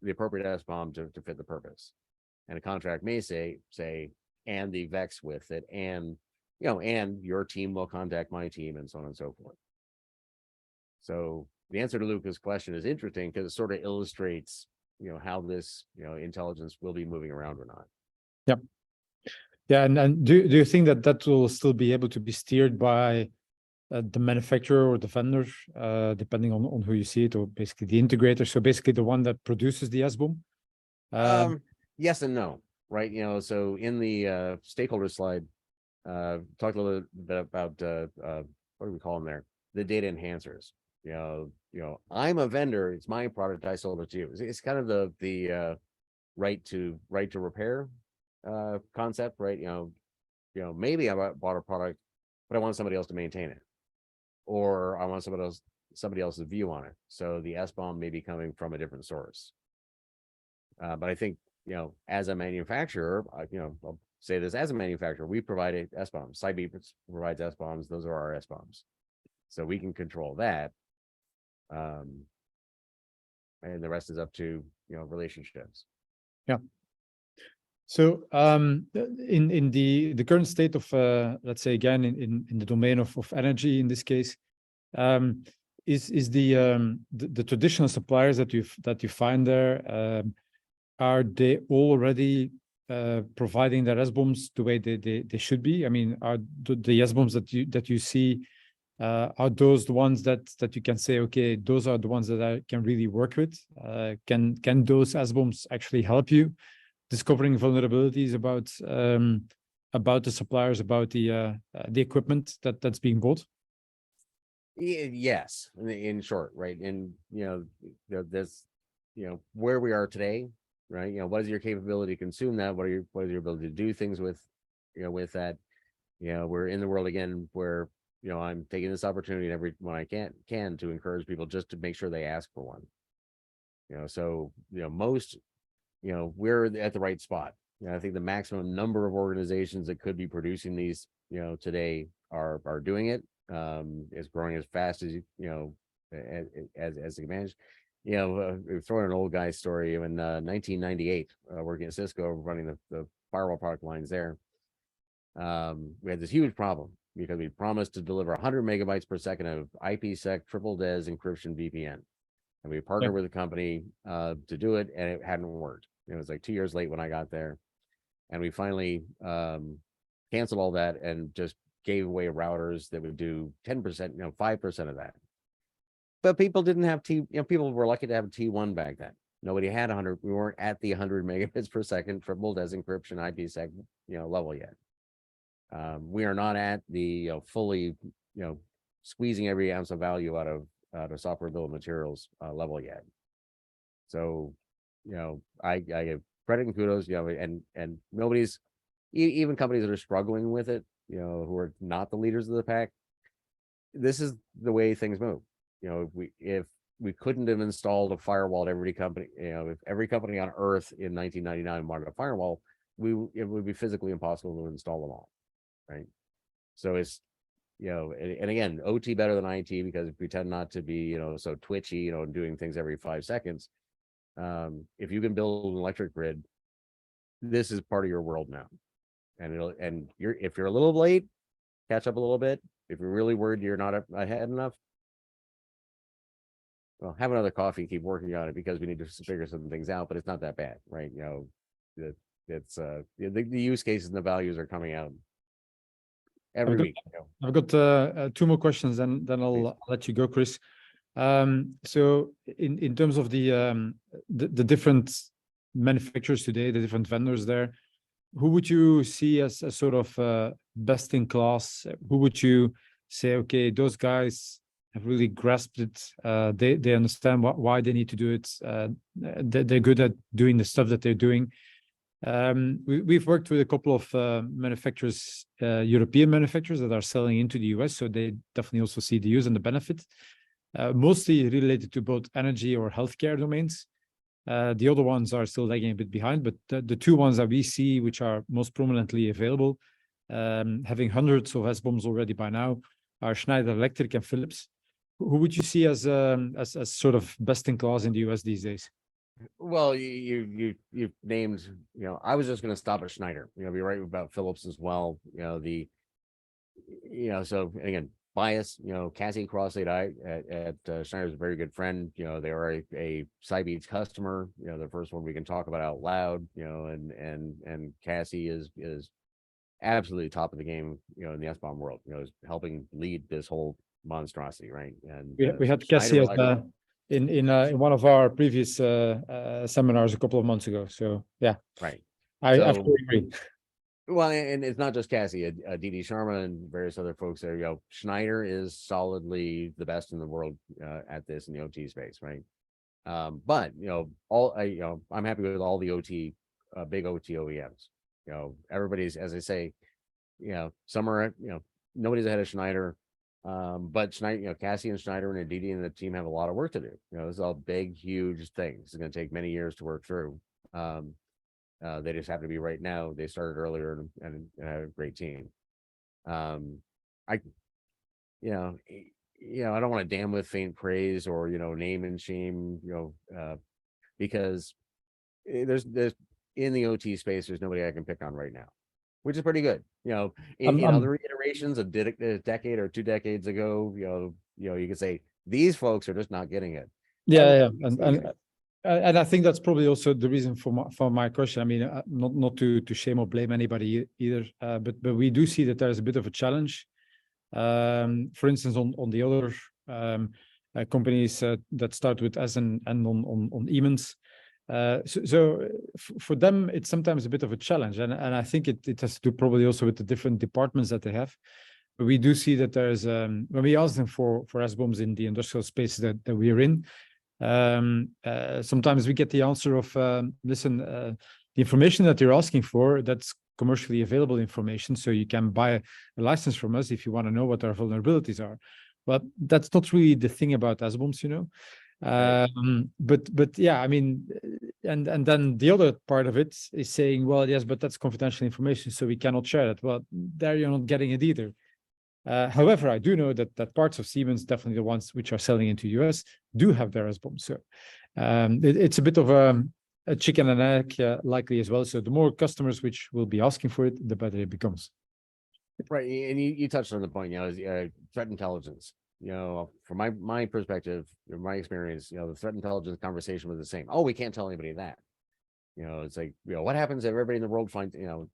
the appropriate SBOM to fit the purpose. And a contract may say, and the VEX with it, and and your team will contact my team, and so on and so forth. So the answer to Luca's question is interesting because it sort of illustrates, how this, intelligence will be moving around or not. Yep. Yeah, and do you think that will still be able to be steered by the manufacturer or the vendor, depending on who you see it, or basically the integrator? So basically the one that produces the SBOM? Yes and no, right? So in the stakeholder slide, talked a little bit about what do we call them there? The data enhancers. I'm a vendor. It's my product. I sold it to you. It's kind of the right to repair concept, right? Maybe I bought a product, but I want somebody else to maintain it, or I want somebody else's view on it. So the SBOM may be coming from a different source. But I think, as a manufacturer, I'll say this, as a manufacturer, we provide SBOMs. Cybeat provides SBOMs. Those are our SBOMs. So we can control that. And the rest is up to, relationships. Yeah. So in the current state of, let's say again, in the domain of energy, in this case, is the traditional suppliers that you find there, are they already providing their SBOMs the way they should be? I mean, are the SBOMs that you see, are those the ones that you can say, okay, those are the ones that I can really work with? Can those SBOMs actually help you? discovering vulnerabilities about the suppliers, about the equipment that's being bought? Yes, in short, right? And there's where we are today, right? What is your capability to consume that? What is your ability to do things with with that? We're in the world again where I'm taking this opportunity every when I can to encourage people just to make sure they ask for one. So most we're at the right spot. I think the maximum number of organizations that could be producing these today are doing it. It's growing as fast as as it can manage. Throwing an old guy story in 1998, working at Cisco, running the firewall product lines there. We had this huge problem because we promised to deliver 100 megabytes per second of IPsec triple DES encryption VPN, and we partnered with a company to do it, and it hadn't worked. It was like 2 years late when I got there, and we finally canceled all that and just gave away routers that would do 10%, 5% of that. But people didn't have people were lucky to have a T1 back then. Nobody had 100. We weren't at the 100 megabits per second triple DES encryption IPsec level yet. We are not at the fully squeezing every ounce of value out of software bill of materials level yet. So I give credit and kudos, and nobody's even companies that are struggling with it, who are not the leaders of the pack. This is the way things move. If we couldn't have installed a firewall at every company, if every company on earth in 1999 wanted a firewall, it would be physically impossible to install them all, right? So it's and again, OT better than IT because we tend not to be so twitchy, and doing things every 5 seconds. If you can build an electric grid, this is part of your world now, and if you're a little late, catch up a little bit. If you're really worried you're not ahead enough, well, have another coffee, keep working on it, because we need to figure some things out, but it's not that bad, right? It's the use cases and the values are coming out every week. I've got 2 more questions, and then I'll let you go, Chris. So in terms of the different manufacturers today, the different vendors there, who would you see as a sort of best in class? Who would you say, okay, those guys have really grasped it. They understand why they need to do it. They're good at doing the stuff that they're doing. We've worked with a couple of manufacturers, European manufacturers that are selling into the US, so they definitely also see the use and the benefit, mostly related to both energy or healthcare domains. The other ones are still lagging a bit behind, but the 2 ones that we see, which are most prominently available, having hundreds of SBOMs already by now, are Schneider Electric and Philips. Who would you see as sort of best in class in the US these days? Well, you named, I was just going to stop at Schneider. Be right about Philips as well. So again, bias. Cassie Crosslead at Schneider is a very good friend. They are a Cybeats customer. The first one we can talk about out loud. And Cassie is absolutely top of the game. In the SBOM world. Is helping lead this whole monstrosity, right? And we had Cassie in one of our previous seminars a couple of months ago. So yeah, right. I absolutely agree. Well, and it's not just Cassie, Didi Sharma and various other folks there. Schneider is solidly the best in the world at this in the OT space, right? But I'm happy with all the OT, big OT OEMs. Everybody's, as I say, some are, nobody's ahead of Schneider. But Schneider, Cassie and Schneider and Aditi and the team have a lot of work to do. This is all big, huge things. It's going to take many years to work through. They just happen to be right now. They started earlier and have a great team. I don't want to damn with faint praise or name and shame. Because there's in the OT space, there's nobody I can pick on right now, which is pretty good. In other iterations of a decade or 2 decades ago, you could say these folks are just not getting it. Yeah. And I think that's probably also the reason for my question. I mean, not to shame or blame anybody either, but we do see that there's a bit of a challenge. For instance, on the other companies that start with S and on Emens, For them, it's sometimes a bit of a challenge, and I think it has to do probably also with the different departments that they have. But we do see that there's when we ask them for SBOMs in the industrial space that we are in, sometimes we get the answer of listen, the information that you're asking for, that's commercially available information, so you can buy a license from us if you want to know what our vulnerabilities are. But that's not really the thing about SBOMs, you know. But yeah, I mean, and then the other part of it is saying, well, yes, but that's confidential information, so we cannot share it. Well, there you're not getting it either. However, I do know that parts of Siemens, definitely the ones which are selling into US, do have their SBOMs. So it's a bit of a chicken and egg likely as well. So the more customers which will be asking for it, the better it becomes. Right, and you touched on the point, you know, threat intelligence. You know, from my perspective, my experience, you know, the threat intelligence conversation was the same. Oh, we can't tell anybody that. You know, it's like, you know, what happens if everybody in the world finds, you know,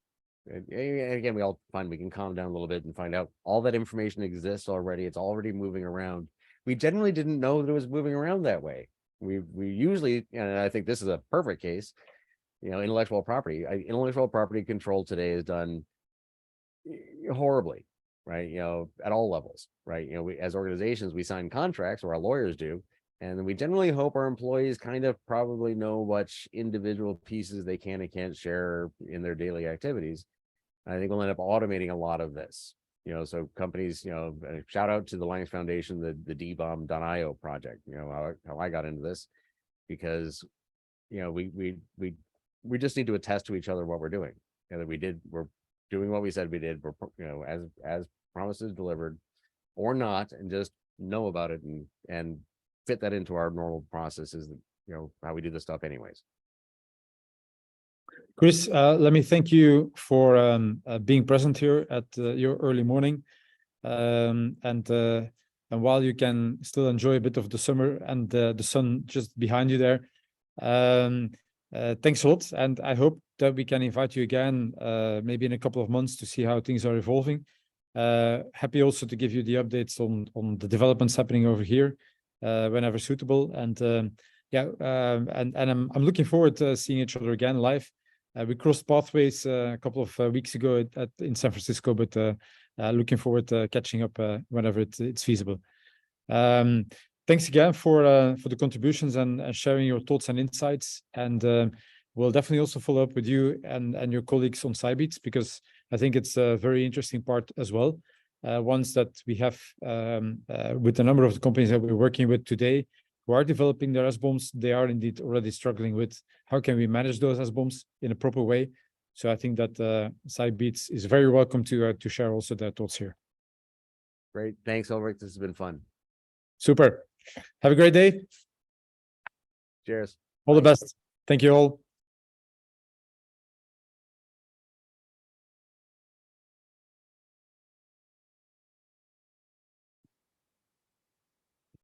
and again, we all find we can calm down a little bit and find out all that information exists already. It's already moving around. We generally didn't know that it was moving around that way. We usually, and I think this is a perfect case, you know, intellectual property control today is done horribly, right? You know, at all levels, right? You know, we, as organizations, we sign contracts, or our lawyers do, and then we generally hope our employees kind of probably know which individual pieces they can and can't share in their daily activities. I think we'll end up automating a lot of this, you know, so companies, you know, shout out to the Linux Foundation, the dbom.io project, you know, how I got into this, because, you know, we just need to attest to each other what we're doing, and that we're doing what we said we did. We're, you know, as promises delivered or not, and just know about it and fit that into our normal processes, you know, how we do this stuff anyways. Chris, let me thank you for being present here at your early morning. And while you can still enjoy a bit of the summer and the sun just behind you there, thanks a lot. And I hope that we can invite you again, maybe in a couple of months, to see how things are evolving. Happy also to give you the updates on the developments happening over here whenever suitable. And I'm looking forward to seeing each other again live. We crossed pathways a couple of weeks ago in San Francisco, but looking forward to catching up whenever it's feasible. Thanks again for the contributions and sharing your thoughts and insights. And we'll definitely also follow up with you and your colleagues on Cybeats, because I think it's a very interesting part as well. Ones that we have with a number of the companies that we're working with today who are developing their SBOMs, they are indeed already struggling with how can we manage those SBOMs in a proper way. So I think that Cybeats is very welcome to share also their thoughts here. Great. Thanks, Ulrich. This has been fun. Super. Have a great day. Cheers. All the best. Thank you all.